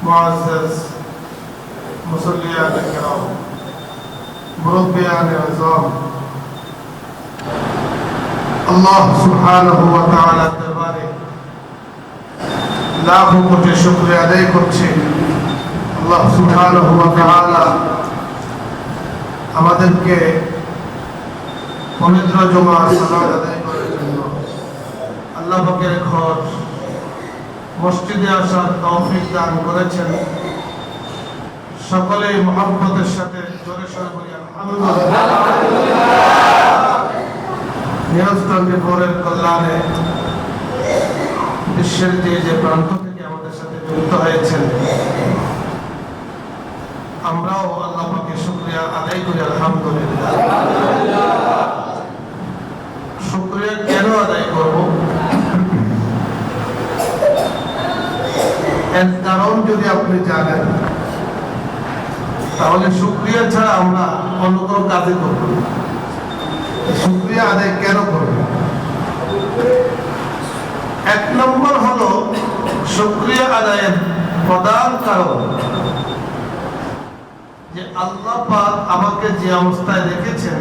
মুআজ্জাজ মুসল্লিয়ান কিরাম, মুরব্বিয়ান আযম, আল্লাহ সুবহানাহু ওয়া তাআলার দরবারে লাখো কোটি শুকরিয়া আদায় করছি। আল্লাহ সুবহানাহু ওয়া তাআলা আমাদেরকে পবিত্র জুমার সালাত আদায় করার জন্য আল্লাহ পাকের ঘর মসজিদে আসার তৌফিক দান করেছেন। সকলেই মুহাব্বতের সাথে জোরে সোরে বলি আলহামদুলিল্লাহ। নিউজ 24-এর কল্যাণে বিশ্বের যে প্রান্ত থেকে আমাদের সাথে যুক্ত হয়েছেন, আমরাও আল্লাহ পাকের শুকরিয়া আদায় করি আলহামদুলিল্লাহ। শুকরিয়া কেন আদায় করব? এর কারণ যদি আপনি জানেন, তাহলে শুকরিয়া ছাড়া আমরা অন্য কোনো কাজে করব না। শুকরিয়া আদায় কেন করব? এক নম্বর হলো শুকরিয়া আদায়ের প্রধান কারণ যে আল্লাহ পাক আমাকে যে অবস্থায় রেখেছেন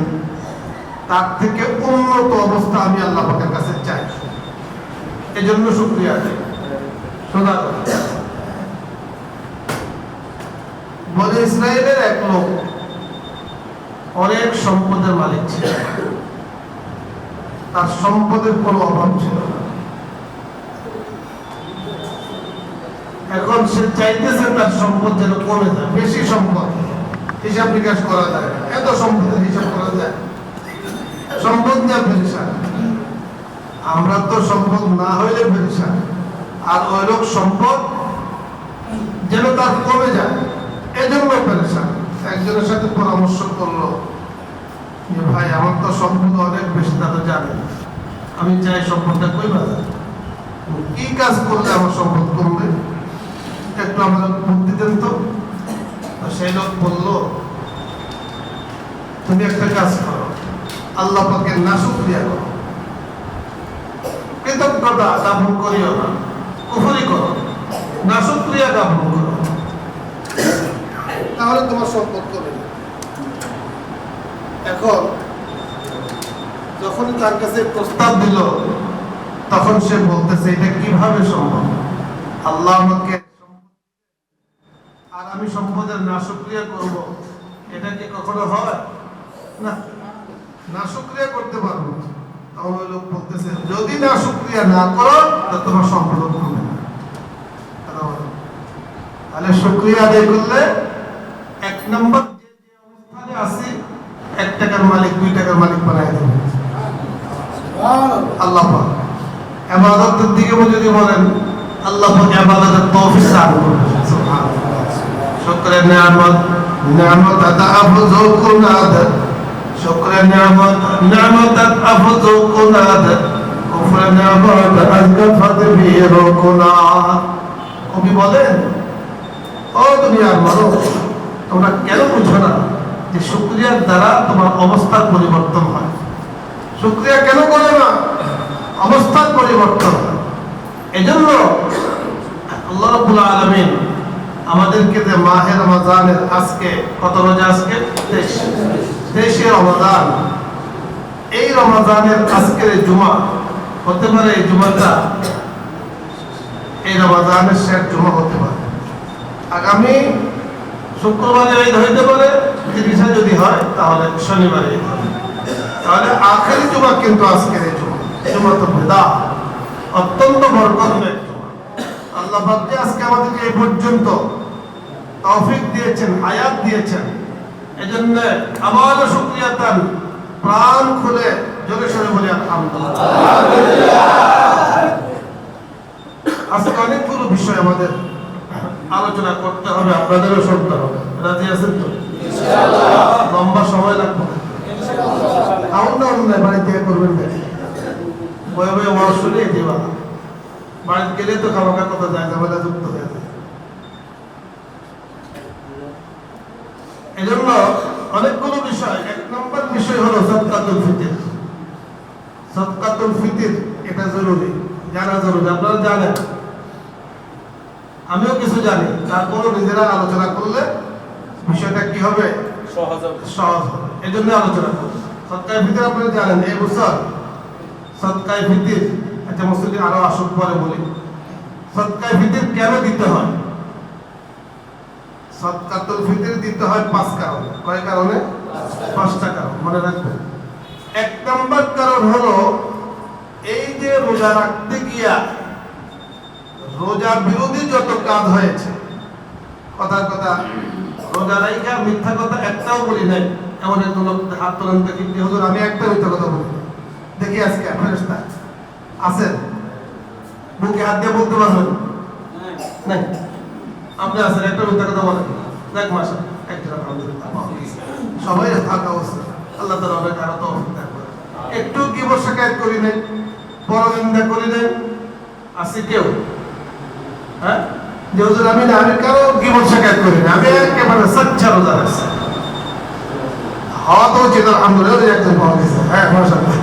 তার থেকে উন্নত অবস্থা আমি আল্লাহ পাকের কাছে চাই, এজন্য শুকরিয়া আদায়। শোনা বনি ইসরায়েলের এক লোক অনেক সম্পদের মালিক ছিল, তার সম্পদের কোনো অভাব ছিল না। এখন সে চাইতেছে তার সম্পদ যেন কমে যায়, বেশি সম্পদ, হিসাব নিকাশ করা যায়, এত সম্পদের হিসাব করা যায়, সম্পদ নিয়ে পেরেশান। আমরা তো সম্পদ না হইলে পেরেশান, আর ওই লোক সম্পদ যেন তার কমে যায় এজন্য পেরেশান। একজনের সাথে পরামর্শ করলো যে ভাই আমার তো সম্পদ অনেক বেশি, তা তো জানেন, আমি চাই সম্পদটা কইবা যায়, কি কাজ করলে আমার সম্পদ কমবে, একটু আমাদের বুদ্ধি দেন তো। সেই লোক বলল, তুমি একটা কাজ করো, আল্লাহ পাকের নাশুকরিয়া করো, কৃতজ্ঞতা জ্ঞাপন করিও না, কুফরি করো, নাশুকরিয়া জ্ঞাপন করো, তাহলে তোমার সম্পদ কমে যাবে। এখন যখন তার কাছে প্রস্তাব দিল, তখন সে বলতেছে এটা কিভাবে সম্ভব? আল্লাহ আমাকে আর আমি সম্পদের নাশুকরিয়া করব, এটা কি কখনো হয়? না, নাশুকরিয়া করতে পারবো। তখন ওই লোক বলতেছে যদি নাশুকরিয়া না করো তো তোমার সম্পদ কমবে না। তাহলে শুকরিয়া আদায় করলে এক নম্বর যে অবস্থানে আছি, 1 টাকার মালিক 2 টাকার মালিক বানায় দেবে আল্লাহ পাক। ইবাদতের দিকে যদি বলেন, আল্লাহ পাক ইবাদতের তৌফিক দান করবেন। সুবহানাল্লাহ। শুকরে নিয়ামত, নিয়ামত আতাফুযু কুনাদ, শুকরে নিয়ামত, নিয়ামত আতাফুযু কুনাদ, কুফরে নিয়ামত আজকাফাত বিরু কুনাদ। কবি বলেন, ও দুনিয়ার মানুষ, তোমরা কেন বুঝো না যে শুকরিয়ার দ্বারা তোমার অবস্থার পরিবর্তন হয়? শুকরিয়া কেন করে না? অবস্থার পরিবর্তন হয়। এজন্য আল্লাহ রাব্বুল আলামিন আমাদেরকে যে মাহে রমজানের আজকে কত রোজা? আজকে 23 রমজান। এই রমজানের আজকের জুমা হতে পারে, এই জুমাটা এই রমজানের শেষ জুমা হতে পারে, আগামী শুক্রবারে ঈদ হইতে পারে, 30 যদি হয় তাহলে শনিবারে ঈদ হবে। তাহলে আখেরি জুমা কিন্তু আজকের এই জুমা, জুমা তো বেদা, অত্যন্ত বরকতের জুমা। আল্লাহ পাক যে আজকে আমাদেরকে এই পর্যন্ত তৌফিক দিয়েছেন, হায়াত দিয়েছেন, এজন্য আবার শুকরিয়া তান প্রাণ খুলে জোরে সোরে বলি আলহামদুলিল্লাহ। আজকে অনেকগুলো বিষয় আমাদের আলোচনা করতে হবে, আপনাদেরও শুনতে হবে। রাজি আছেন তো? ইনশাআল্লাহ। লম্বা সময় লাগবে ইনশাআল্লাহ। অন্য বাড়িতে করবেন না, বয়ে বয়ে ওয়াজ শুনে দিবা, বাড়িতে গেলে তো খাওয়া কথা যায়, ঝামেলা যুক্ত হয়ে যায়। এজন্য অনেকগুলো বিষয়। 1 নম্বর বিষয় হলো সাদকাতুল ফিতর। সাদকাতুল ফিতর এটা জরুরি, জানা জরুরি। আপনারা জানেন আমিও কিছু জানি, তারপরও নিজেরা আলোচনা করলে বিষয়টা কি হবে, সহজ হবে। এই জন্য আলোচনা করবো। সদকায়ে ফিতর আপনারা জানেন এই বছর সদকায়ে ফিতর, আচ্ছা মুসলিম আরো আসুক পরে বলি, সদকায়ে ফিতর কেন দিতে হয়? সদকাতুল ফিতর দিতে হয় 5 কারণে। কয় কারণে? 5টা কারণ মনে রাখবেন। 1 নম্বর কারণ হলো এই যে রোজা রাখতে গিয়া রোজা বিরোধী যত কাজ হয়েছে, কথা রোজা রাইখা মিথ্যা কথা একটাও বলি নাই। এমন একজন লোক হাত তোলেন দেখি, হুজুর আমি একটা মিথ্যা কথা বলি দেখি আজকে ফেরেশতা আছেন, বুকে হাত দিয়ে বলতে পারবেন নাই? আপনি আছেন, একটা মিথ্যা কথা বলেন, দেখ মাসা একটা সবাই থাকা অবস্থা। আল্লাহ তাআলা অনেক আরো তৌফিক দান করেন। একটু গীবত শিকায়ত করি নাই, পরনিন্দা করি নাই, আছে কেউ? হ্যাঁ, যে হুজুর আমি কারো গীবত শিকায়ত করি না, আমি একেবারে সচ্চা রোজা রাখছি। হওয়া তো উচিত, আলহামদুলিল্লাহ একজন পাওয়া গেছে। হ্যাঁ মাশাআল্লাহ,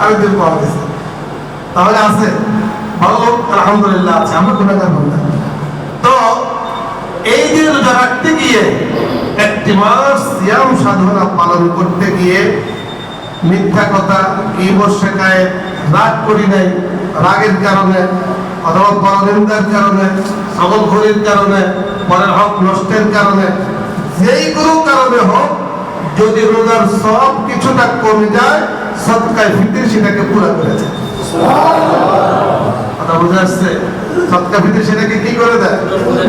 আরেকজন পাওয়া গেছে। তাহলে আছে ভালো লোক, আলহামদুলিল্লাহ আছে, আমরা গুনাহগার বান্দা। তো এই যে রোজা রাখতে গিয়ে একটি মাস সিয়াম সাধনা পালন করতে গিয়ে মিথ্যা কথা, গীবত শিকায়ত, রাগ করি নাই, রাগের কারণে অথবা পরনিন্দার কারণে, সকলখোরির কারণে, পরের হক নষ্টের কারণে, যেই কোনো কারণে হোক, যদি রোজার সব কিছুটা কমে যায়, সদকায়ে ফিতর সেটাকে পুরা করে দেয়। কথা বুঝে আসছে? সদকায়ে ফিতর সেটাকে কি করে দেয়?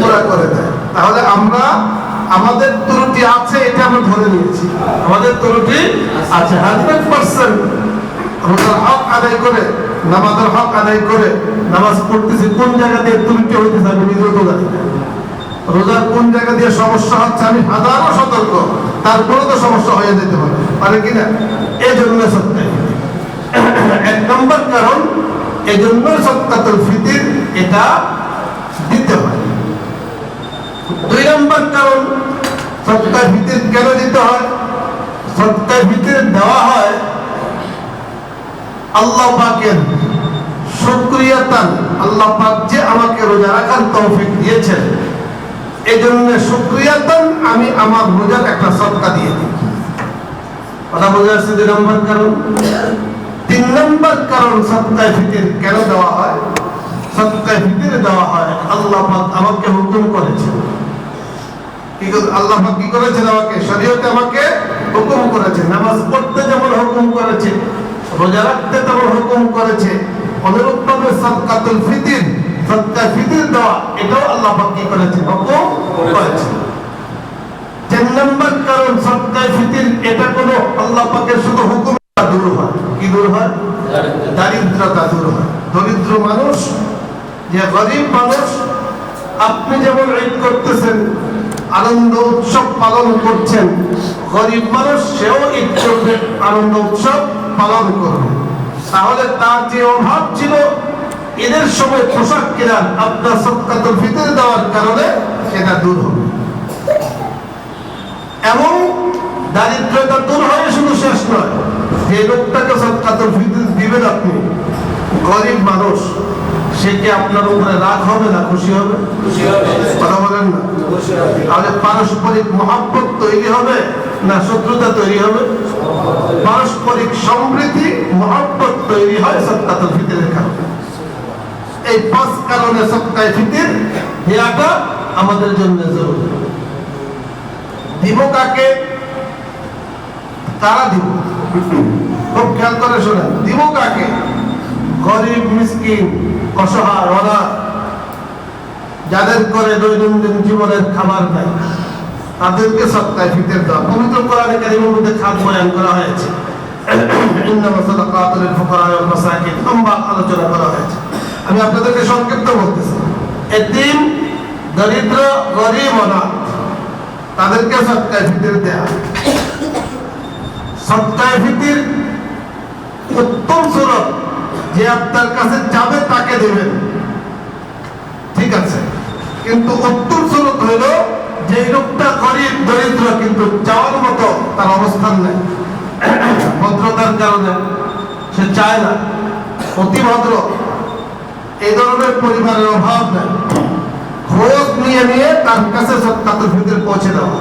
পুরা করে দেয়। তাহলে আমরা আমাদের ত্রুটি আছে, এটা আমরা ধরে নিয়েছি, আমাদের ত্রুটি আছে 100%। রোজার হক আদায় করে, নামাজের হক আদায় করে নামাজ পড়তেছি, কোন জায়গা দিয়ে ত্রুটি হইতেছে আমি নিজেও তো জানি না। রোজার কোন জায়গা দিয়ে সমস্যা হচ্ছে আমি হাজারো সতর্ক, তারপরে তো সমস্যা হয়ে যেতে পারে কিনা? এই জন্য সদকায়ে ফিতর 1 নম্বর কারণ, এই জন্য সদকাতুল ফিতর এটা দিতে হয়। 2 নম্বর কারণ, সদকায়ে ফিতর কেন দিতে হয়? সদকায়ে ফিতর দেওয়া হয় আল্লাহ পাকের শুকরিয়াতান, আল্লাহ পাক যে আমাকে রোজা রাখার তৌফিক দিয়েছেন, এই জন্য শুকরিয়াতান আমি আমার রোজার একটা সদকা দিয়ে দিই। কথা বোঝা যাচ্ছে? 2 নম্বর কারণ। 3 নম্বর কারণ, সদকায়ে ফিতর কেন দেওয়া হয়? সদকায়ে ফিতর দেওয়া হয় আল্লাহ পাক আমাকে হুকুম করেছেন। আল্লাহ পাক কি করেছেন? আমাকে শরীয়তে আমাকে হুকুম করেছেন। নামাজ পড়তে যেমন হুকুম করেছে, রোজা রাখতে তেমন হুকুম করেছে, অনুরূপভাবে সদকাতুল ফিতর, সদকায়ে ফিতর দেওয়া, এটাও আল্লাহ পাক কি করেছেন? হুকুম করেছেন। 4 নম্বর কারণ, সদকায়ে ফিতর এটা কোনো আল্লাহ পাকের শুধু হুকুম দূর হয়। কি দূর হয়? দারিদ্রতা দূর হয়। দরিদ্র মানুষ, যে গরিব মানুষ, আপনি যেমন ঈদ করতেছেন, আনন্দ উৎসব পালন করছেন, গরিব মানুষ সেও ঈদ করবে, আনন্দ উৎসব পালন করবে। তাহলে তার যে অভাব ছিল ঈদের সময় পোশাক কেনার, আপনার সদকাতুল ফিতর দেওয়ার কারণে সেটা দূর হবে। এবং দারিদ্রতা দূর হয়ে শুধু শেষ নয়, যে লোকটাকে সদকাতুল ফিতর দিবেন আপনি, গরিব মানুষ, সে কি আপনার উপরে রাগ হবে না খুশি হবে? কথা বলেন না? তাহলে পারস্পরিক মহব্বত তৈরি হবে না শত্রুতা তৈরি হবে? পারস্পরিক সম্প্রীতি, মহব্বত তৈরি হয় সদকাতুল ফিতরের কারণে। এই 5 কারণে সদকায়ে ফিতর দেওয়াটা আমাদের জন্য জরুরি। দিব কাকে? কারা দিব? খুব খেয়াল করে শোনেন, দিব কাকে? গরিব, মিসকিন, অসহায়, অনাথ, যাদের করে দৈনন্দিন জীবনের খাবার নাই, তাদেরকে সদকায়ে ফিতর দেওয়া। পবিত্র কোরআনে কারীমের মধ্যে খাত বয়ান করা হয়েছে, ইন্নামা সাদাকাতুল লিল ফুকারা ওয়াল মাসাকিন, লম্বা আলোচনা করা হয়েছে। আমি আপনাদেরকে সংক্ষিপ্ত বলতেছি। এতিম, দরিদ্র, গরিব, অনাথ, তাদেরকে সদকায়ে ফিতর দেয়া। সদকায়ে ফিতর উত্তম সুরত, যে আপনার কাছে যাবে তাকে দেবেন, ঠিক আছে, কিন্তু উত্তম সুরত হইল যে লোকটা গরিব দরিদ্র কিন্তু চাওয়ার মতো তার অবস্থান নেই, ভদ্রতার কারণে সে চায় না, অতি ভদ্র, এই ধরনের পরিবারের অভাব নেই, খোঁজ নিয়ে নিয়ে তার কাছে সদকাতুল ফিতর পৌঁছে দেওয়া।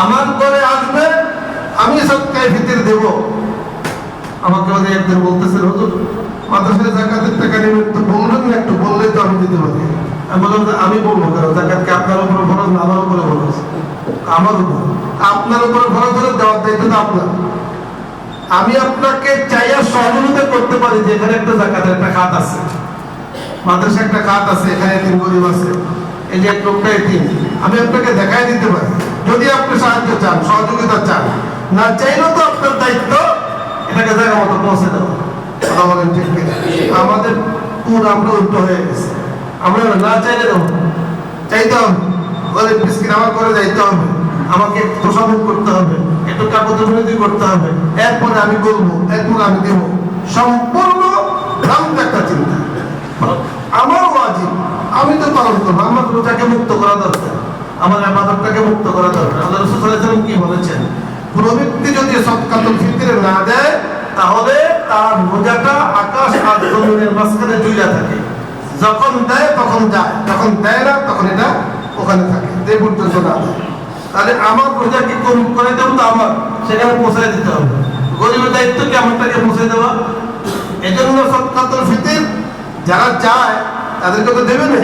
আমার ঘরে আসবে, আমি সদকায়ে ফিতর দেব। আমাকে ওদের একদিন বলতেছেন, হুজুর মাদ্রাসায় যাকাতের টাকা নেবেন তো বলবেন না, একটু বললেই তো আমি দিতে পারি। আমি বললাম যে আমি বলবো কেন, যাকাত কি আপনার উপর ফরজ না আমার উপরে ফরজ? আমার উপর। আপনার উপরে ফরজ হলে দেওয়ার দায়িত্ব তো আপনার। আমি আপনাকে চাইয়া সহযোগিতা করতে পারি যে এখানে একটা যাকাতের একটা খাত আছে, মাদ্রাসা একটা খাত আছে, এখানে তিন গরিব আছে, এই যে এক লোকটা এতিম, আমি আপনাকে দেখাই দিতে পারি যদি আপনি সাহায্য চান, সহযোগিতা চান। না চাইলেও তো আপনার দায়িত্ব এটাকে জায়গা মতো পৌঁছে দেওয়া। কথা বলেন ঠিক কিনা? আমাদের আমরা উল্টো হয়ে গেছে। আমরা না চাইলে দেবো, চাইতে হবে। গরিব মিসকিন আমার করে যাইতে হবে, আমাকে তোষামত করতে হবে, একটু কাপড় করতে হবে, এরপরে আমি বলবো, এরপরে আমি দেবো। সম্পূর্ণ ভ্রান্ত একটা চিন্তা। আমার ওয়াজিব আমি তো পালন করবো, আমার রোজাকে মুক্ত করা দরকার, আমার ইবাদতটাকে মুক্ত করা দরকার। আল্লাহ রাসূল সাল্লাল্লাহু আলাইহি ওয়াসাল্লাম কি বলেছেন? কোনো ব্যক্তি যদি সদকাতুল ফিতর না দেয় তাহলে তার রোজাটা আকাশ আর জমিনের মাঝখানে ঝুলে থাকে। যখন দেয় তখন যায়, যখন দেয় না তখন এটা ওখানে থাকে, যে পর্যন্ত না দেয়। তাহলে আমার রোজাকে কম করে দেবো তো আমার সেখানে পৌঁছায় দিতে হবে। গরিবের দায়িত্ব কি আমারটাকে পৌঁছে দেওয়া? এজন্য সদকাতুল ফিতর যারা চায় তাদেরকে তো দেবে না।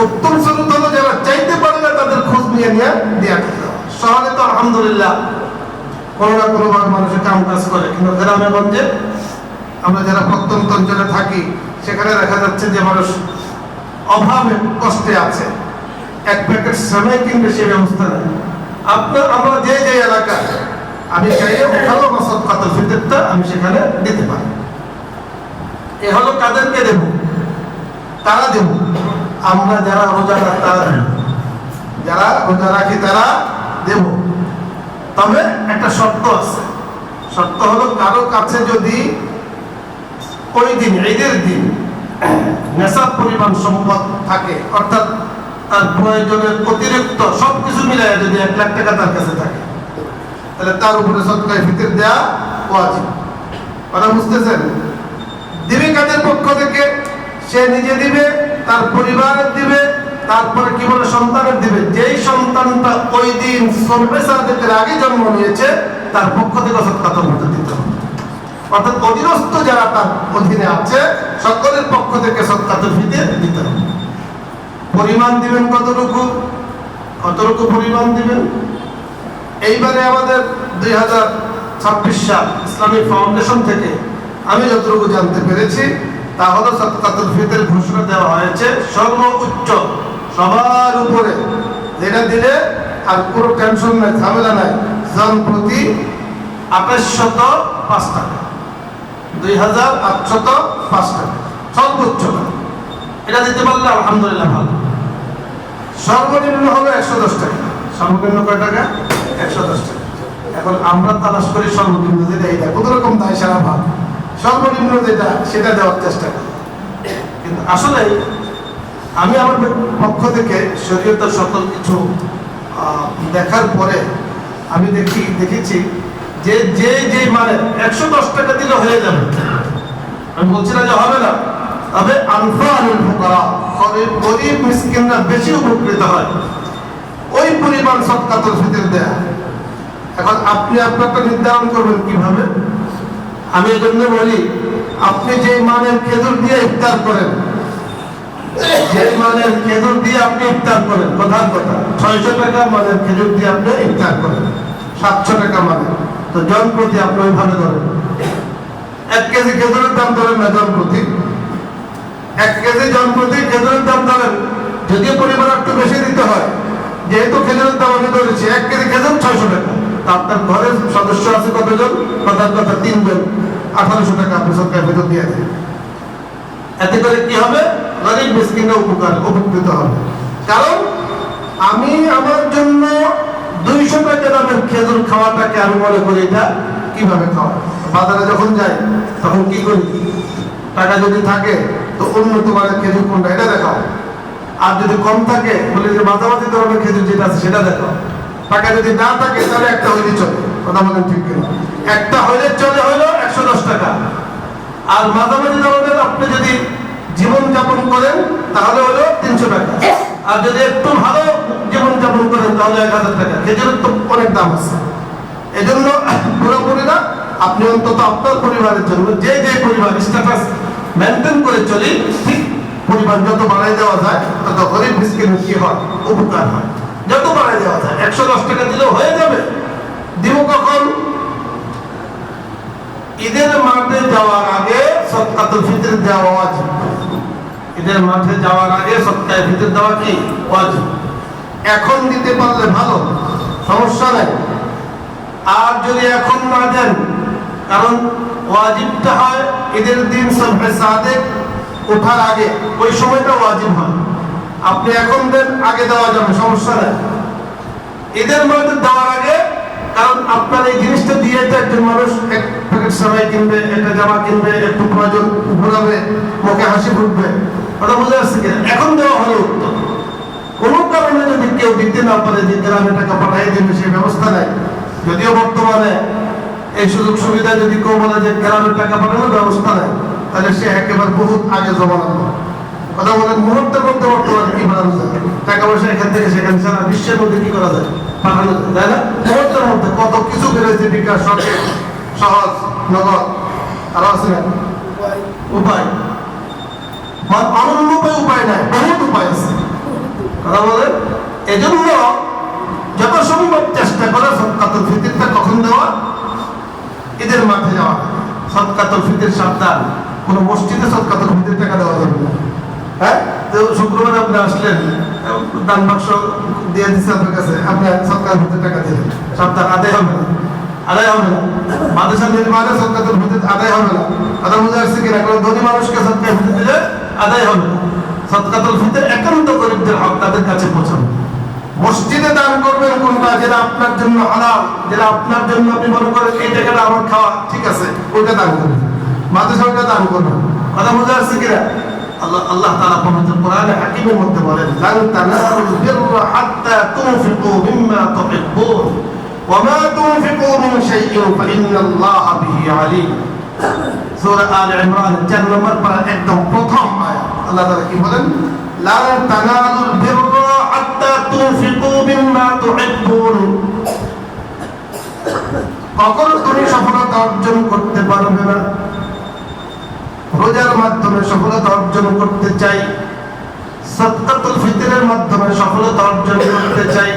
উত্তম সুন্নাত হলো যারা চাইতে পারে না তাদের খোঁজ নিয়ে নিয়ে দেওয়া। শহরে তো আলহামদুলিল্লাহ কোনো না কোনো ভাবে মানুষের কাম কাজ করে, কিন্তু গ্রামে গঞ্জে আমরা যারা প্রত্যন্ত অঞ্চলে থাকি সেখানে দেখা যাচ্ছে যে মানুষ অভাবে কষ্টে আছে, এক প্যাকেট সেমাই কিনবে সে ব্যবস্থা নেই। আমরা যে যে এলাকা আমি চাইলে ওখানেও আমার সদকাতুল ফিতরটা আমি সেখানে দিতে পারি। এ হলো কাদেরকে দেব? তারা দেব। আমরা যারা রোজা রাখি তারা দেব, যারা রোজা রাখি তারা দেব। তবে একটা শর্ত আছে, শর্ত হলো কারো কাছে যদি ওই দিন ঈদের দিন নেশাব পরিমাণ সম্পদ থাকে, অর্থাৎ তার প্রয়োজনের অতিরিক্ত সবকিছু মিলাই যদি 1 লাখ টাকা তার কাছে থাকে, তাহলে তার উপরে সদকায়ে ফিতর দেওয়া ওয়াজিব। কথা বুঝতেছেন? দিবে কাদের পক্ষ থেকে? সে নিজে দিবে, তার পরিবারের দিবে, তারপরে কি বলে সন্তানের দিবে। যেই সন্তানটা ওই দিন সবে সাদেকের আগে জন্ম নিয়েছে তার পক্ষ থেকে সদকাতুল ফিতর দিতে হবে। অর্থাৎ অধীনস্থ যারা তার অধীনে আছে সকলের পক্ষ থেকে সদকাতুল ফিতর দিতে হবে। পরিমাণ দিবেন কতটুকু? কতটুকু পরিমাণ দিবেন? এইবারে আমাদের 2026 সাল ইসলামিক ফাউন্ডেশন থেকে আমি যতটুকু জানতে পেরেছি তা হলো সদকাতুল ফিতর ঘোষণা দেওয়া হয়েছে সর্বোচ্চ সবার উপরে, যেটা দিলে আর পুরো টেনশন নাই, ঝামেলা নাই, জন প্রতি 2805 টাকা, 2805 টাকা সর্বোচ্চ। এটা দিতে পারলে আলহামদুলিল্লাহ ভালো। সর্বনিম্ন হলো 110 টাকা। সর্বনিম্ন কয় টাকা? 110 টাকা। এখন আমরা তালাশ করি সর্বনিম্ন যেটা, এটা কত রকম দায় সারা ভাব, সর্বনিম্ন যেটা সেটা দেওয়ার চেষ্টা করি। কিন্তু আসলে আমি আমার পক্ষ থেকে শরীয়তের সকল কিছু দেখার পরে আমি দেখেছি যে যে যে মানে 110 টাকা দিলে হয়ে যাবে, আমি বলছি না যে হবে না, তবে আনফাউল ফুকারা, গরিব মিসকিনরা বেশি উপকৃত হয় ওই পরিমাণ সদকাতুল ফিতর দেয়া। এখন আপনি আপনারটা নির্ধারণ করবেন কিভাবে? আমি এই জন্য বলি, আপনি যে মানের খেজুর দিয়ে ইফতার করেন, যে মানের খেজুর দিয়ে আপনি ইফতার করেন, প্রধান কথা 600 টাকা মানের খেজুর দিয়ে আপনি ইফতার করেন, 700 টাকা মানে, তো জন প্রতি আপনি ওইভাবে ধরেন। 1 কেজি খেজুরের দাম ধরেন না, জন প্রতি 1 কেজি জন প্রতি খেজুরের দাম ধরেন। যদিও পরিমাণ একটু বেশি দিতে হয়, যেহেতু খেজুরের দাম আমি ধরেছি 1 কেজি খেজুর 600 টাকা। আপনার ঘরের সদস্য আছে কতজন? প্রধান কথা 3 জন, 1800 টাকা আপনি সদকায়ে ফিতর দিয়ে দেন। এতে করে কি হবে? গরিব মিসকিনরা উপকৃত হবে। কারণ আমি আমার জন্য 200 টাকা দামের খেজুর খাওয়াটাকে আমি মনে করি এটা কিভাবে খাওয়া। বাজারে যখন যাই তখন কি করি, টাকা যদি থাকে তো উন্নত মানের খেজুর কোনটা এটা দেখাও, আর যদি কম থাকে বলে যে মাঝামাঝি ধরনের খেজুর যেটা আছে সেটা দেখাও। টাকা যদি না থাকে তাহলে একটা হইলে চলে। কথা বলেন ঠিক কিনা? একটা হইলে চলে, হইলো 110 টাকা। আর মাঝামাঝি ধরনের আপনি যদি জীবনযাপন করেন তাহলে হলো 300 টাকা, আর যদি একটু ভালো জীবনযাপন করেন তাহলে 1000 টাকা। খেজুরের তো অনেক দাম আছে। এই জন্য পুরোপুরি না, আপনি অন্তত আপনার পরিবারের জন্য যে পরিবার স্ট্যাটাস মেনটেন করে চলি, ঠিক পরিমাণ যত বাড়াই দেওয়া যায় তত গরিব মিসকিনের কি হয়, উপকার হয়। যত বাড়াই দেওয়া যায় 110 টাকা দিলেও হয়ে যাবে। দিব কখন? ঈদের মাঠে যাওয়ার আগে সদকাতুল ফিতর দেওয়া ওয়াজিব। ঈদের মাঠে যাওয়ার আগে সদকায়ে ফিতর দেওয়া কি ওয়াজিব। এখন দিতে পারলে ভালো, সমস্যা নাই। আর যদি এখন না দেন, কারণ ওয়াজিবটা হয় ঈদের দিন সবহে সাদেক ওঠার আগে, ওই সময়টা ওয়াজিব হয়। আপনি এখন দেন, আগে দেওয়া যাবে, সমস্যা নাই। ঈদের মাঠে দেওয়ার আগে, কারণ আপনার এই জিনিসটা দিয়ে একজন মানুষ এক প্যাকেট সেমাই কিনবে, একটা জামা কিনবে, একটু প্রয়োজন ঘোরাবে, মুখে হাসি ফুটবে, ওটা বোঝা যাচ্ছে কিনা? এখন দেওয়া হলো উত্তম। কোনো কারণে যদি কেউ দিতে না পারে যে গ্রামে টাকা পাঠিয়ে দেবে, সেই ব্যবস্থা নাই। যদিও বর্তমানে এই সুযোগ সুবিধা যদি কেউ বলে যে গ্রামের টাকা পাঠানোর ব্যবস্থা নাই, তাহলে সে একেবারে বহুত আগে জমানো কথা বলেন। মুহূর্তের মধ্যে বর্তমানে কি বানানো যায়? টাকা পয়সা এখান থেকে সেখানে সারা বিশ্বের মধ্যে কি করা যায়, পাঠানো যায়, তাই না? মুহূর্তের মধ্যে কত কিছু বেড়েছে, বিকাশ, সঠিক, সহজ, নগদ, আরো আছে না উপায়, অনন্য উপায় নাই, বহুত উপায় আছে, কথা বলেন। এই জন্য যত সম্ভব চেষ্টা করে সদকাতুল ফিতরটা কখন দেওয়া? ঈদের মাঠে যাওয়া। সদকাতুল ফিতর সাবধান, কোন মসজিদে সদকাতুল ফিতর টাকা দেওয়া যাবে না। হ্যাঁ, তো শুক্রবার আপনি আসলেন, দান বাক্স দিয়ে দিচ্ছে আপনার কাছে, আপনি সদকাতুল ফিতর টাকা দিলেন, সাবধান, আদায় হবে না, আদায় হবে না। মাদ্রাসা নির্মাণে সদকাতুল ফিতর আদায় হবে না, কথা বুঝে আসছে কিনা? কোনো ধনী মানুষকে সদকাতুল ফিতর দিলে আদায় হবে না। সদকাতুল ফিতর একান্ত গরিবদের হক, তাদের কাছে পৌঁছাবে। মসজিদে দান করবেন কোনটা, যেটা আপনার জন্য হালাল, যেটা আপনার জন্য আপনি মনে করেন এই টাকাটা আমার খাওয়া ঠিক আছে, ওইটা দান করবেন। মাদ্রাসা ওইটা দান করবেন, কথা বোঝা যাচ্ছে কিনা? আল্লাহ তাআলা পবিত্র কোরআনে হাকিমের মধ্যে বলেন, লান তানালুল বিররা হাত্তা তুনফিকু মিম্মা তুহিব্বুন ওয়া মা তুনফিকু মিন শাইইন ফাইন্নাল্লাহা বিহি আলিম। সূরা আলে ইমরান 4 নম্বর পারা একদম প্রথম আয়াত। আল্লাহ তাআলা কি বলেন? লান তানালুল বিররা হাত্তা তুনফিকু মিম্মা তুহিব্বুন। কখনো তুমি সফলতা অর্জন করতে পারবে না। রোজার মাধ্যমে সফলতা অর্জন করতে চাই, সদকাতুল ফিতরের মাধ্যমে সফলতা অর্জন করতে চাই,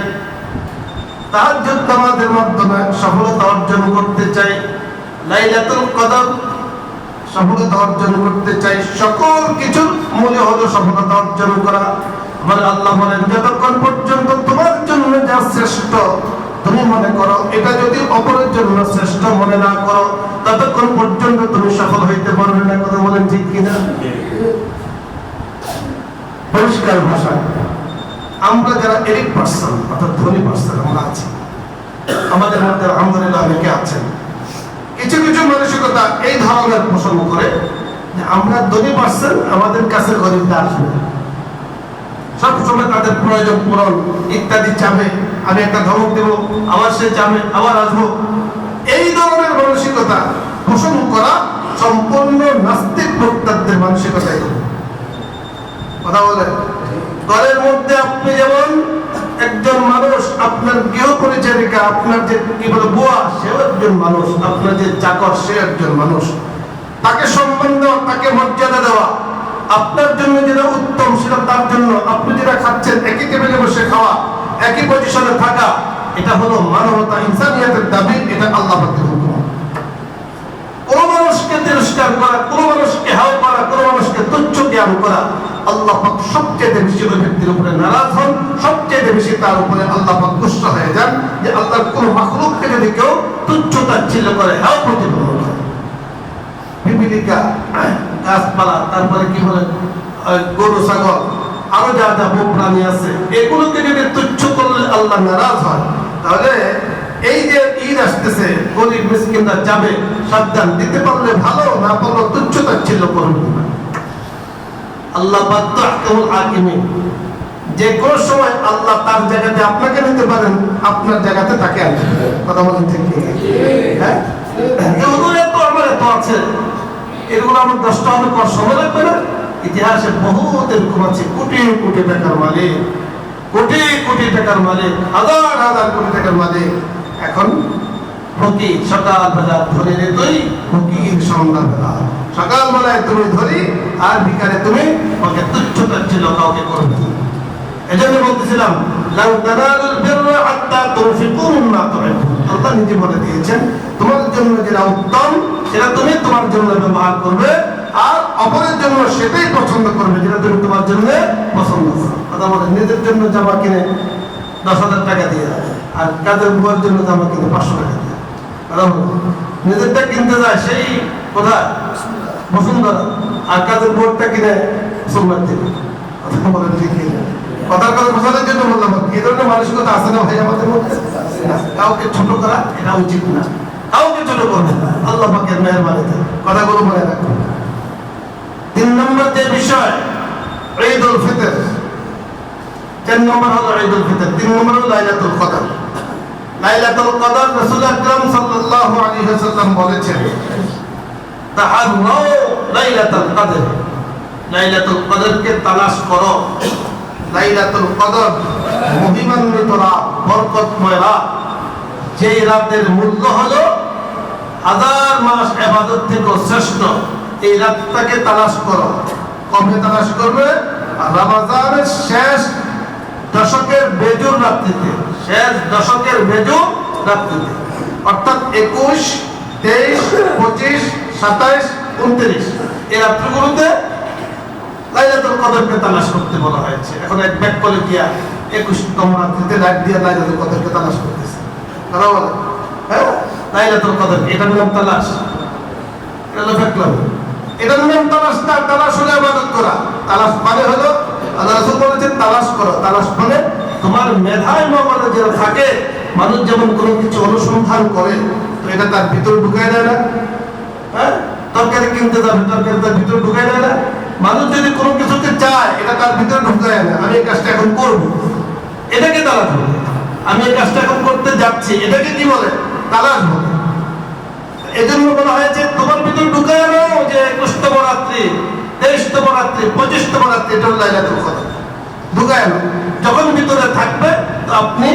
তাহাজ্জুদ নামাজের মাধ্যমে সফলতা অর্জন করতে চাই, লাইলাতুল কদর সফলতা অর্জন করতে চাই। সকল কিছুর মূল্য হলো সফলতা অর্জন করা। আমার আল্লাহ বলেন, যতক্ষণ পর্যন্ত তোমার জন্য যা শ্রেষ্ঠ তুমি মনে করো, এটা যদি অপরের জন্য শ্রেষ্ঠ মনে না করো, ততক্ষণ পর্যন্ত তুমি সফল হইতে পারবে না। কথা বলেন ঠিক কিনা? পরিষ্কার ভাষা, আমরা যারা এলিট পার্সন অর্থাৎ ধনী পার্সন আমরা আছি, আমাদের মধ্যে আলহামদুলিল্লাহ অনেকে আছেন, কিছু কিছু মানসিকতা এই ধরনের পোষণ করে যে আমরা ধনী পার্সন, আমাদের কাছে গরিবটা আসবে, সবসময় তাদের প্রয়োজন পূরণ ইত্যাদি চাবে, আমি একটা ধমক দেবো আবার সে চাবে আবার আসবো। এই ধরনের মানসিকতা পোষণ করা সম্পূর্ণ নাস্তিক প্রত্যাদের মানসিকতা। কথা বলে, ঘরের মধ্যে আপনি যেমন একজন মানুষ, আপনার গৃহ পরিচারিকা, আপনার যে কি বলে বুয়া, সেও একজন মানুষ, আপনার যে চাকর সে একজন মানুষ। তাকে সম্মান দেওয়া, তাকে মর্যাদা দেওয়া, আপনার জন্য যেটা উত্তম সেটা তার জন্য, আপনি যেটা খাচ্ছেন একই টেবিলে বসে খাওয়া, একই পজিশনে থাকা, এটা হলো মানবতা, ইনসানিয়াতের দাবি। এটা আল্লাহ পাকের হুকুম। কোন মানুষকে তিরস্কার করা, কোন মানুষকে হাও করা, কোন মানুষকে তুচ্ছ জ্ঞান করা, আল্লাহ পাক সবচেয়ে বেশি ওই ব্যক্তির উপরে নারাজ হন, সবচেয়ে বেশি তার উপরে আল্লাহ পাক গুস্ত হয়ে যান। যে আল্লাহর কোন মাখলুককে যদি কেউ তুচ্ছ তাচ্ছিল্য করে, হাও প্রতিপন্ন করে, পিপিলিকা, গাছপালা, তারপরে কি বলে গরু ছাগল, আরো যা যা প্রাণী আছে, এগুলোকে যদি তুচ্ছ করলে আল্লাহ নারাজ হয়, তাহলে এই যে ঈদ আসতেছে, গরিব মিসকিনরা যাবে, সাবধান, দিতে পারলে ভালো, না পারলে তুচ্ছ তাচ্ছিল্য করবে না। আল্লাহ বাদ্য আহকামুল হাকিমিন, যে কোন সময় আল্লাহ তার জায়গাতে আপনাকে নিতে পারেন, আপনার জায়গাতে তাকে আনতে পারেন। কথা বলেন ঠিক কি? হ্যাঁ, এত আমার এত আছে, এগুলো আমার 10টা হলে কর সময় লাগবে না? ইতিহাসে বহুত এরকম আছে কোটি কোটি টাকার মালিক, কোটি কোটি টাকার মালিক, হাজার হাজার কোটি টাকার মালিক, এখন ফকির। সকালবেলা ধরে রে তুই ফকির, সন্ধ্যাবেলা সকালবেলায় তুমি ধরি আর বিকালে তুমি ওকে তুচ্ছতার ছিল কাউকে করবে। এজন্য বলতেছিলাম লাউ তানালুল বিররা হাত্তা তুনফিকু মিম্মা তুহিব্বুন। আল্লাহ নিজে বলে দিয়েছেন তোমার জন্য যেটা উত্তম সেটা তুমি তোমার জন্য ব্যবহার করবে, আর অপরের জন্য সেটাই পছন্দ করবে যেটা তুমি তোমার জন্য পছন্দ করো। কথা বলে নিজের জন্য জামা কিনে 10,000 টাকা দিয়ে দেয়, আর কাজের বুয়ার জন্য জামা কিনে 500 টাকা দিয়ে। কথা বলে নিজেরটা কিনতে যায় সেই কোথায় বসুন্ধরা, আর কাজের বুয়ারটা কিনে সোমবার দিবে। কথা বলে ঠিক না? কথার কথা বোঝানোর জন্য বললাম, এই ধরনের মানসিকতা আছে না ভাই আমাদের মধ্যে? কাউকে ছোট করা এটা উচিত না, কাউকে ছোট করবে না, আল্লাহ পাকের মেহেরবানিতে। কথাগুলো মনে রাখুন। 3 নম্বর যে বিষয় ঈদুল ফিতর, 4 নম্বর হলো ঈদুল ফিতর, 3 নম্বর হলো লাইলাতুল কদর। লাইলাতুল কদর রাসূল আকরাম সাল্লাল্লাহু আলাইহি ওয়াসাল্লাম বলেছেন তাহাররাউ লাইলাতুল কদর, লাইলাতুল কদরকে তালাশ করো। লাইলাতুল কদর মহিমান্বিত রাত, বরকতময় রাত, যেই রাতের মূল্য হলো 1000 মাস ইবাদত থেকে শ্রেষ্ঠ। এই রাতটাকে তালাশ করো। কবে তালাশ করবে? রমজানের শেষ দশকের বেজুর রাত্রিতে, শেষ দশকের বেজুর রাত্রিতে, অর্থাৎ 21, 23, 25, 27, 29 এই রাত্রিগুলোতে লাইলাতুল কদরকে তালাশ করতে বলা হয়েছে। এখন এক ব্যাক করে গিয়া 21তম রাত্রিতে লাইট দিয়ে লাইলাতুল কদরকে তালাশ করতেছে। তারা বলে হ্যাঁ লাইলাতুল কদর, এটার নাম তালাশ, এটা হলো ফেকলাম, এটার নাম তালাশ না। তালাশ হলো ইবাদত করা। তালাশ মানে হলো আল্লাহ রাসূল বলেছেন তালাশ করো। তালাশ মানে তোমার মেধায় মগজে যেটা থাকে, মানুষ যেমন কোনো কিছু অনুসন্ধান করে তো এটা তার ভিতরে ঢুকায় দেয় না। হ্যাঁ, তরকারি কিনতে যাবে, তরকারি তার ভিতরে ঢুকায় দেয় না। মানুষ যদি কোনো কিছুকে চায় এটা তার ভিতরে ঢুকায় না। আমি এই কাজটা এখন করব, এটাকে তালাশ বলে। আমি এই কাজটা এখন করতে যাচ্ছি, এটাকে কি বলে? তালাশ বলে। এজন্য বলা হয়েছে তোমার ভিতরে ঢুকায় নাও যে 21তম রাত্রি, 23তম রাত্রি, 25তম রাত্রি, এটা হলো লাইলাতুল কদর। ঢুকায় নাও। যখন ভিতরে থাকবে তো আপনি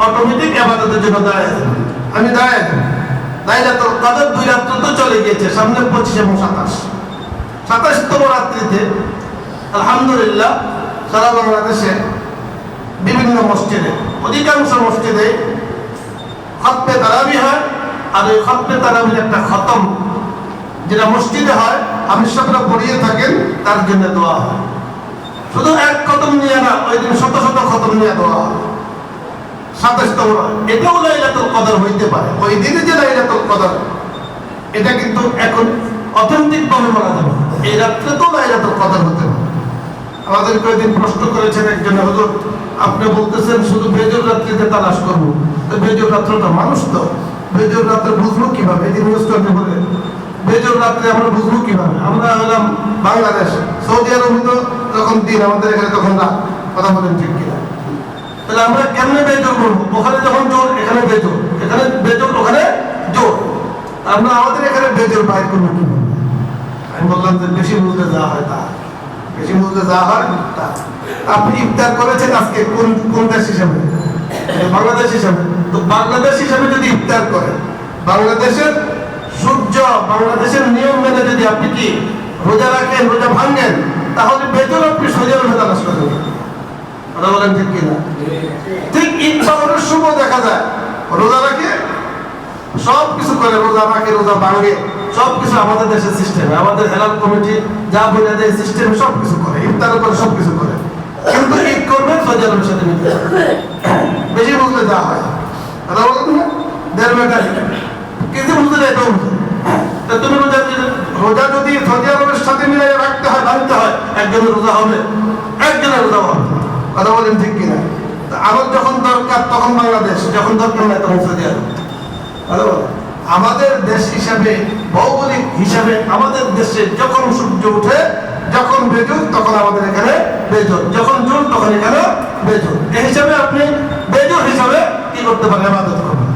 অটোমেটিক ইবাদতের জন্য দাঁড়ায় যাবেন। আমি দাঁড়ায় যাব। লাইলাতুল কদর 2 রাত্রি তো চলে গিয়েছে, সামনে 25 এবং 27। 27তম রাত্রিতে আলহামদুলিল্লাহ সারা বাংলাদেশে বিভিন্ন মসজিদে, অধিকাংশ মসজিদে খতমে তারাবি হয়। আর ওই খতমে তারাবির একটা খতম যেটা মসজিদে হয়, আমিষরা পড়িয়ে থাকেন, তার জন্য দোয়া হয়। শুধু এক খতম নিয়ে না, ওই দিন শত শত খতম নিয়ে দোয়া হয়। 27তম এটাও লাইলাতুল কদর হইতে পারে। ওই দিনে যে লাইলাতুল কদর, এটা কিন্তু এখন অথেন্টিক ভাবে বলা যাবে এই রাত্রে তো লাইলাতুল কদর হতে পারে। আমাদের কয়েকদিন প্রশ্ন করেছেন একজন, হুজুর আপনি বলতেছেন শুধু বেজর রাত্রিতে তালাশ করবো, তো বেজর রাত্রটা মানুষ তো, বেজর রাত্রে বুঝবো কিভাবে? এই নিউজ করতে বলে বেজর রাত্রে আমরা বুঝবো কিভাবে? আমরা হলাম বাংলাদেশ, সৌদি আরব তো যখন দিন, আমাদের এখানে তখন রাত। কথা বলেন ঠিক কিনা? তাহলে আমরা কেমনে বেজর করবো? ওখানে যখন জোর, এখানে বেজর, এখানে বেজর, ওখানে জোর। আমরা আমাদের এখানে বেজর বাইর করবো কিভাবে? আমি বললাম যে বেশি বুঝতে যাওয়া হয় তা, বেশি বুঝতে যাওয়া হয় তা। আপনি ইফতার করেছেন আজকে কোন দেশ হিসাবে? বাংলাদেশ হিসাবে। তো বাংলাদেশ হিসাবে যদি ইফতার করেন, বাংলাদেশের সূর্য, বাংলাদেশের নিয়ম মেনে যদি আপনি কি রোজা রাখেন, রোজা ভাঙেন, তাহলে বেতন আপনি সোজা রোজা তালাশ করেন। কথা বলেন ঠিক কিনা? ঠিক ঈদ পালনের সময় দেখা যায় রোজা রাখে, সব কিছু করে, রোজা রাখে, রোজা ভাঙে, সব কিছু আমাদের দেশের সিস্টেমে, আমাদের হেলাল কমিটি যা বলে দেয় সিস্টেমে সব কিছু করে, ইফতার করে সব কিছু করে। কিন্তু ঈদ করবে সৌদি আরবের সাথে মিলে, বেশি বুঝলে যা হয়। কথা বলেন না? 1.5 মিটার কিছু বুঝতে যায় তো বুঝতে। তুমি রোজা যদি সৌদি আরবের সাথে মিলে রাখতে হয়, ভাঙতে হয়, একজনের রোজা হবে, একজনের রোজা হবে। কথা বলেন ঠিক কিনা? আমার যখন দরকার তখন বাংলাদেশ, যখন দরকার নাই তখন সৌদি আরব। কথা বলেন আমাদের দেশ হিসাবে, ভৌগোলিক হিসাবে আমাদের দেশে যখন সূর্য উঠে, যখন বেজুর তখন আমাদের এখানে বেজুর, যখন জোর তখন এখানে বেজুর। এই হিসাবে আপনি বেজুর হিসাবে কি করতে পারেন? ইবাদত করবেন।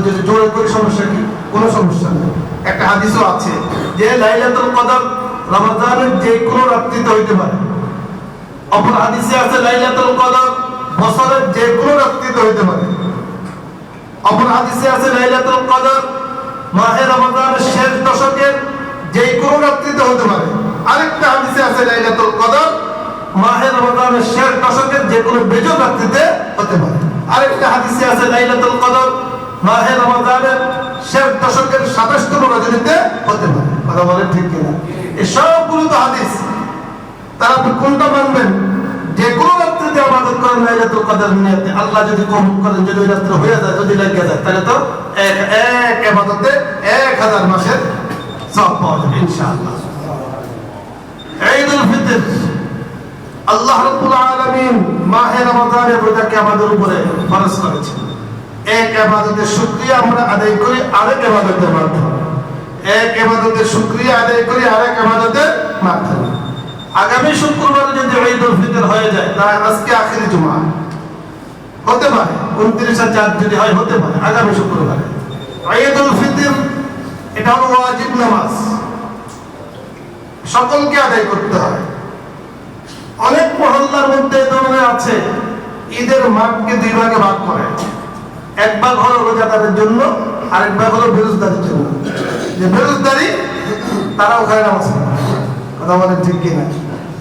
যদি জোরে করে সমস্যা কি? কোনো সমস্যা নেই। একটা হাদিসও আছে যে লাইলাতুল কদর রমজানের যে কোনো রাত্রিতে হইতে পারে। অপর হাদিসে আছে লাইলাতুল কদর বছরের যে কোনো রাত্রিতে হইতে পারে। অপর হাদিসে আছে লাইলাতুল কদর মাহে রমজানের শেষ দশকের যে কোনো রাত্রিতে হতে পারে। আরেকটা হাদিসে আছে লাইলাতুল কদর মাহে রমজানের শেষ দশকের যে কোনো বেজর রাত্রিতে হতে পারে। আরেকটা হাদিসে আছে লাইলাতুল কদর মাহে রমজানের শেষ দশকের 27তম রজনীতে হতে পারে। কথা বলেন ঠিক কিনা? এই সবগুলো তো হাদিস। তারা আপনি কোনটা মানবেন? যে কোনো রাত্রিতে ইবাদত করেন লাইলাতুল কদর নিয়তে, আল্লাহ যদি কবুল করেন, যদি ওই রাত্রে হয়ে যায়, যদি লেগে যায়, তাহলে তো এক ইবাদতে 1000 মাসের সওয়াব পাওয়া যাবে ইনশাআল্লাহ। ঈদুল ফিতর আল্লাহ রাব্বুল আলামিন মাহে রমজানের রোজাকে আমাদের উপরে ফরজ করেছেন। এক ইবাদতের শুকরিয়া আমরা আদায় করি আরেক ইবাদতের মাধ্যমে। এক ইবাদতের শুকরিয়া আদায় করি আরেক ইবাদতের মাধ্যমে। আগামী শুক্রবার যদি ঈদুল ফিতর হয়ে যায়, তাহলে আজকে আখিরি জুমা হতে পারে, 29/4 যদি হয় হতে পারে আগামী শুক্রবারে। ঈদুল ফিতর এটা হলো ওয়াজিব নামাজ, সকলকে আদায় করতে হয়। অনেক মহল্লার মধ্যে এই ধরনের আছে, ঈদের মাঠকে দুই ভাগে ভাগ করে। এক ভাগ হলো রোজাদারের জন্য, আরেক ভাগ হলো বেরোজদারের জন্য। যে বেরোজদারি তারা ওখানে নামাজ পড়ে। কথা বলেন ঠিক কিনা?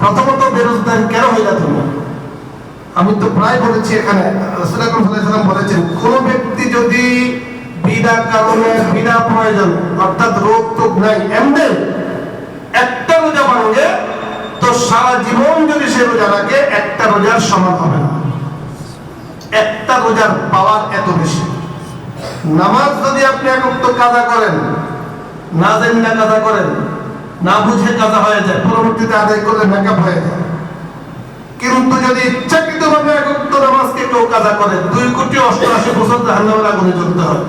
প্রথমত বেরোজদারি কেন হয়ে যাচ্ছে? আমি তো প্রায় বলেছি এখানে, রাসূল আকরাম সাল্লাল্লাহু আলাইহি ওয়াসাল্লাম বলেছেন, কোন ব্যক্তি যদি বিনা কারণে বিনা প্রয়োজন অর্থাৎ রোগ টোগ নাই এমনি একটা রোজা ভাঙে, তো সারা জীবন যদি সে রোজা রাখে একটা রোজার সমান হবে না। একটা রোজার পাওয়ার এত বেশি। নামাজ যদি আপনি এক ওয়াক্ত কাজা করেন, না জানি না কাজা করেন, না বুঝে কাজা হয়ে যায়, পরবর্তীতে আদায় করলে মেকআপ হয়ে যায়। কিন্তু যদি ইচ্ছাকৃতভাবে এক ওয়াক্ত নামাজকে কেউ কাজা করে, 2,88,00,000 বছর জাহান্নামের আগুনে জ্বলতে হয়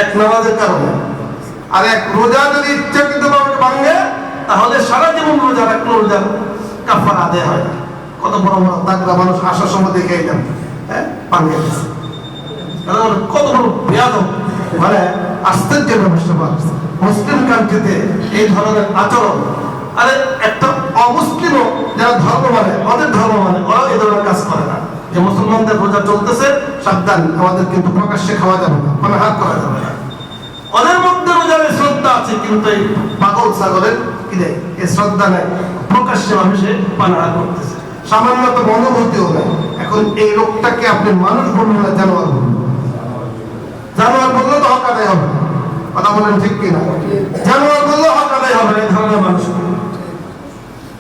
এক নামাজের কারণে। আর এক রোজা যদি ইচ্ছাকৃতভাবে ভাঙে, তাহলে সারা জীবন রোজা রাখলে রোজার কাফারা আদায় হয় না। কত বড় বড় তাকড়া মানুষ আসার সময় দেখে এলাম, হ্যাঁ ভাঙে গেছে। কত বড় বেয়াদব, মানে আশ্চর্যের ব্যবস্থা। মুসলিম কান্ট্রিতে এই ধরনের আচরণ। আরে একটা অমুসলিমও যারা ধর্ম মানে, ওদের ধর্ম মানে, ওরাও এই ধরনের কাজ করে না। যে মুসলমানদের রোজা চলতেছে, সাবধান, আমাদের কিন্তু প্রকাশ্যে খাওয়া যাবে না, মানে হাত করা যাবে না। ওদের মধ্যে রোজার শ্রদ্ধা আছে, কিন্তু এই পাগল ছাগলের কি দেয় এই শ্রদ্ধা নেই, প্রকাশ্যে মানুষে পানাহার করতেছে, সামান্য তো মনোভূতিও নেই। এখন এই লোকটাকে আপনি মানুষ বলবেন না জানোয়ার বলবেন? জানোয়ার বললে তো হক আদায় হবে। কথা বলেন ঠিক কিনা? জানোয়ার বললে হক আদায় হবে এই ধরনের মানুষ।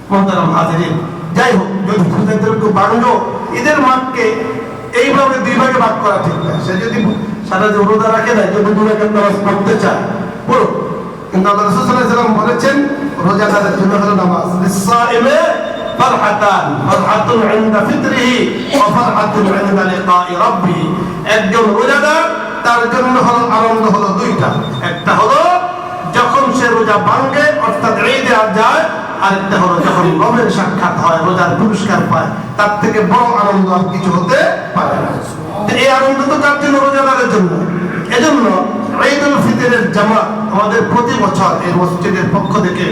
মুহতারাম হাজিরিন, যাই হোক, যদি রোজাদারকে ভাঙলো, ঈদের মাঠকে এইভাবে দুই ভাগে ভাগ করা ঠিক না। সে যদি সারা জীবন রোজা রাখে না, যদি 2 রাকাত নামাজ পড়তে চায় পড়ো, কিন্তু আল্লাহ রাসূল সাল্লাল্লাহু আলাইহি ওয়াসাল্লাম বলেছেন রোজাদারের জন্য হলো নামাজ। লিস-সাইমি ফারহাতান, ফারহাতুন ইনদা ফিতরিহি ওয়া ফারহাতুন ইনদা লিকাই রাব্বিহি। একজন রোজাদার, তার জন্য হলো আনন্দ হলো দুইটা। একটা হলো যখন সে রোজা ভাঙে অর্থাৎ ঈদে যায়, আরেকটা হলো যখন রবের সাক্ষাৎ হয়, রোজার পুরস্কার পায়। তার থেকে বড় আনন্দ আর কিছু হতে পারে না। এই আনন্দ তো তার জন্য রোজাদারের জন্য। এজন্য ঈদুল ফিতরের জামাত আমাদের প্রতি বছর এই মসজিদের পক্ষ থেকে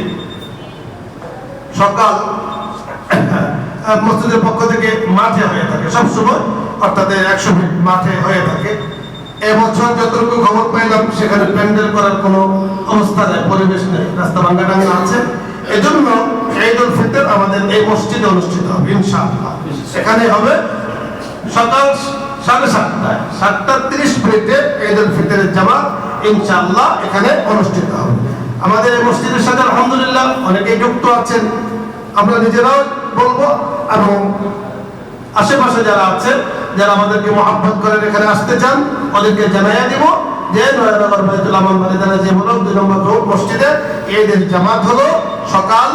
সকাল মসজিদের পক্ষ থেকে মাঠে হয়ে থাকে সবসময়, অর্থাৎ 100 মিনিট মাঠে হয়ে থাকে। এবছর যতটুকু খবর পাইলাম, সেখানে প্যান্ডেল করার কোনো অবস্থা নেই, পরিবেশ নেই, রাস্তা ভাঙ্গা আছে। এজন্য ঈদুল ফিতর আমাদের এই মসজিদে অনুষ্ঠিত হবে ইনশাআল্লাহ। এখানে হবে সকাল 7:30টায়, 7:30 ঈদুল ফিতরের জামাত ইনশাআল্লাহ এখানে অনুষ্ঠিত হবে। আমাদের এই মসজিদের সাথে আলহামদুলিল্লাহ অনেকেই যুক্ত আছেন, আমরা নিজেরাও বলবো, এবং আশেপাশে যারা আছেন, যারা আমাদেরকে মহব্বত করেন, এখানে আসতে চান, ওদেরকে জানাইয়া দিব যে নয়ানগর বাইতুল আমান মালিদানা যে হলো 2 নম্বর রোড মসজিদে ঈদের জামাত হলো সকাল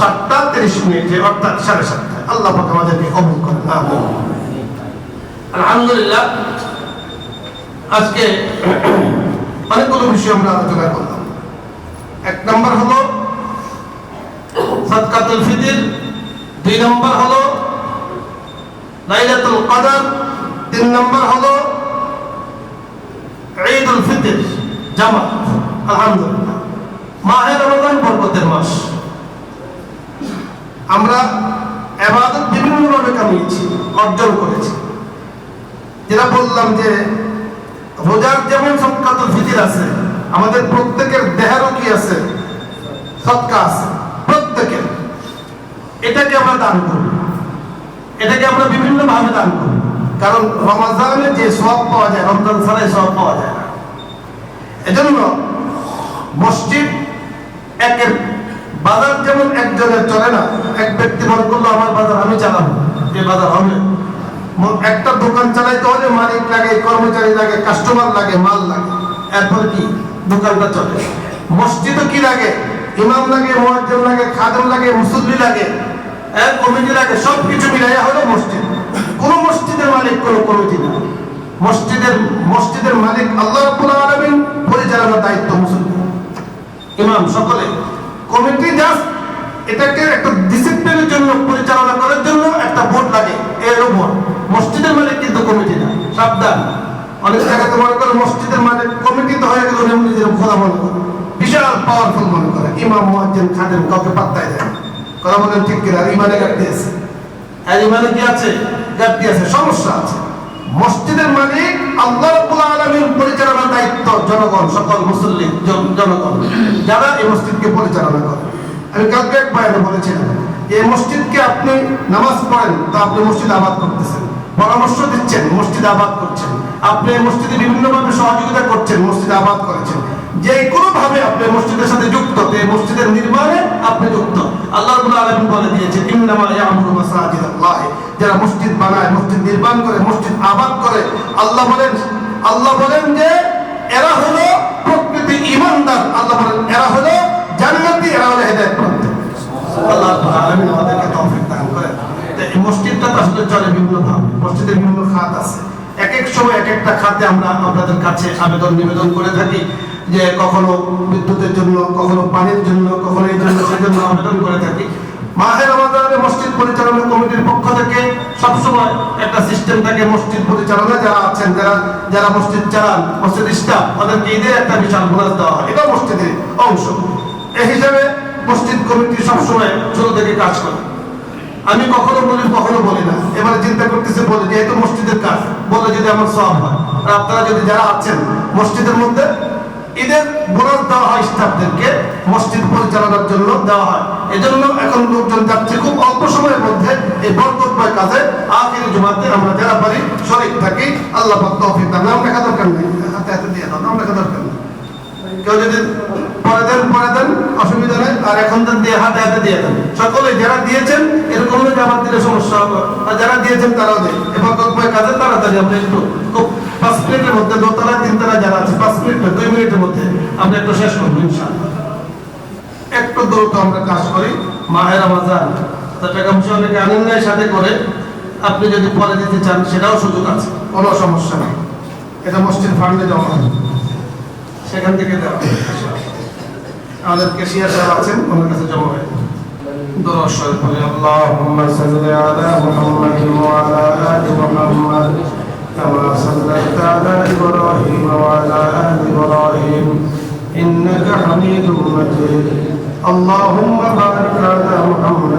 7:30 অর্থাৎ 7:30টায়। আল্লাহ পাক আমাদেরকে কবুল করেন, আমিন। আলহামদুলিল্লাহ, আজকে অনেকগুলো বিষয় আমরা আলোচনা করলাম। 1 নম্বর হলো সাদকাতুল ফিতর, 2 নম্বর হলো লাইলাতুল কদর, 3 নম্বর হলো ঈদুল ফিতর জামাত। আলহামদুলিল্লাহ, মাহে রমজান বরকতের মাস, আমরা ইবাদত বিভিন্নভাবে কামিয়েছি, অর্জন করেছি। যেটা বললাম যে রোজার যেমন সদকাতুল ফিতর আছে, আমাদের প্রত্যেকের দেহেরও কি আছে, সদকা আছে প্রত্যেকের। এটাকে আমরা দান করব, এটাকে আমরা বিভিন্ন ভাবে দান করব, কারণ রমজানে যে সওয়াব পাওয়া যায় রমজান ছাড়াই সওয়াব পাওয়া যায় না। এজন্য মসজিদ একের বাজার যেমন একজনের চলে না, এক ব্যক্তি মনে করলো আমার বাজার আমি চালাবো, যে বাজার হবে। একটা দোকান চালাইতে হলে মালিক লাগে, কর্মচারী লাগে, কাস্টমার লাগে, মাল লাগে, এরপর কি দোকানটা চলে। মসজিদও কি লাগে, ইমাম লাগে, মুয়াজ্জিন লাগে, খাদেম লাগে, মুসল্লি লাগে, কমিটি লাগে, সবকিছু মিলাইয়া হলো মসজিদ। কোন মসজিদের মালিক কোন কমিটি না, মসজিদের মালিক আল্লাহ রাব্বুল আলামিন, পরিচালনার দায়িত্ব মুসল্লি, ইমাম, সকলে। কমিটি জাস্ট এটাকে একটা ডিসিপ্লিনের জন্য, পরিচালনা করার জন্য একটা বোর্ড লাগে, এর উপর। মসজিদের মালিক কিন্তু কমিটি না, সাবধান। অনেক জায়গাতে মনে করে মসজিদের মালিক কমিটি তো হয়ে গেল নিজের খোদা মনে করে, বিশাল পাওয়ারফুল মনে করে। ইমাম, মুয়াজ্জিন, খাদেম কাউকে পাত্তাই দেয় না। কথা বলেন ঠিক কিনা? ইমানে ঘাটতি আছে, আর ইমানে কি আছে? ঘাটতি আছে, সমস্যা আছে। মসজিদের মালিক আল্লাহ রাব্বুল আলামিন, পরিচালনার দায়িত্ব জনগণ, সকল মুসল্লি, জনগণ যারা এই মসজিদকে পরিচালনা করে। আমি কালকে এক বয়ানে বলেছিলাম, এই মসজিদকে আপনি নামাজ পড়েন তা আপনি মসজিদ আবাদ করতেছেন, পরামর্শ দিচ্ছেন, মসজিদ আবাদ করছেন। আপনি এই মসজিদে বিভিন্নভাবে সহযোগিতা করছেন, মসজিদ আবাদ করেছেন। যে কোনো ভাবে আপনি মসজিদের সাথে যুক্ত, এই মসজিদের নির্মাণে আপনি যুক্ত। আল্লাহ রাব্বুল আলামিন বলে দিয়েছে, ইন্নামা ইয়ামুরু মাসাজিদাল্লাহ, যারা মসজিদ বানায়, মসজিদ নির্মাণ করে, মসজিদ আবাদ করে, আল্লাহ বলেন যে এরা হলো প্রকৃতি ঈমানদার। আল্লাহ বলেন এরা হলো জান্নাতি, এরা হলো হেদায়েতপ্রাপ্ত। আল্লাহ রাব্বুল আলামিন আমাদেরকে তৌফিক দান করেন। এই মসজিদটা আসলে চলে বিভিন্ন ভাবে, মসজিদের বিভিন্ন খাত আছে। এক এক সময় এক একটা খাতে আমরা আপনাদের কাছে আবেদন নিবেদন করে থাকি, যে কখনো বিদ্যুতের জন্য, কখনো পানির জন্য, কখনো এই জন্য সেই জন্য আবেদন করে থাকি। মাহে রমাদানে মসজিদ পরিচালনা কমিটির পক্ষ থেকে সবসময় একটা সিস্টেম থাকে, মসজিদ পরিচালনা যারা আছেন, যারা মসজিদ চালান, মসজিদ স্টাফ, তাদেরকে ঈদের একটা বিশাল বোনাস দেওয়া হয়, এটা মসজিদের অংশ। এই হিসাবে মসজিদ কমিটি সবসময় শুরু থেকে কাজ করে। আমি কখনো বলি, কখনো বলি না। এবারে চিন্তা করতেছে, বলে যেহেতু মসজিদের কাজ, বলে যদি আমার সওয়াব হয়। আর আপনারা যদি যারা আছেন মসজিদের মধ্যে, ঈদের বোনাস দেওয়া হয় স্টাফদেরকে, মসজিদ পরিচালনার জন্য দেওয়া হয়। এজন্য এখন লোকজন যাচ্ছে খুব অল্প সময়ের মধ্যে এই বরকতময় কাজে। আখির জুমাতে আমরা যারা পারি শরীক থাকি, আল্লাহ পাক তৌফিক দান। আমরা লেখা দরকার নেই, হাতে হাতে দিয়ে দাও, আমরা লেখা দরকার নেই। কেউ যদি পরে দেন অসুবিধা নেই, আর এখন দিয়ে হাতে হাতে দিয়ে দেন। সকলে যারা দিয়েছেন এরকম যে আমার দিলে সমস্যা হবে, আর যারা দিয়েছেন তারাও দেয়। এবার বরকতময় কাজে তাড়াতাড়ি আমরা একটু খুব 5 মিনিটের মধ্যে, 2 তলা 3 তলা যারা আছে 5 মিনিট 2 মিনিটের মধ্যে আমরা একটু শেষ করবো ইনশাআল্লাহ। একটু দ্রুত আমরা কাজ করি। মাহে রমজান, টাকা পয়সা অনেকে আনেন নাই সাথে করে, আপনি যদি পরে দিতে চান সেটাও সুযোগ আছে, কোনো সমস্যা নেই। এটা মসজিদ ফান্ডে জমা হয়, সেখান থেকে দেওয়া আমাদের ক্যাশিয়ার সাহেব আছেন, ওনার কাছে জমা হয়। দরুদ শরীফ পড়ি, আল্লাহুম্মা সাল্লি আলা মুহাম্মাদিন ওয়া আলা আলি মুহাম্মাদ কামা সাল্লাইতা আলা ইব্রাহিম ওয়া আলা আলি ইব্রাহিম ইন্নাকা হামিদুম মাজিদ। আল্লাহুম্মা বারিক আলা মুহাম্মাদ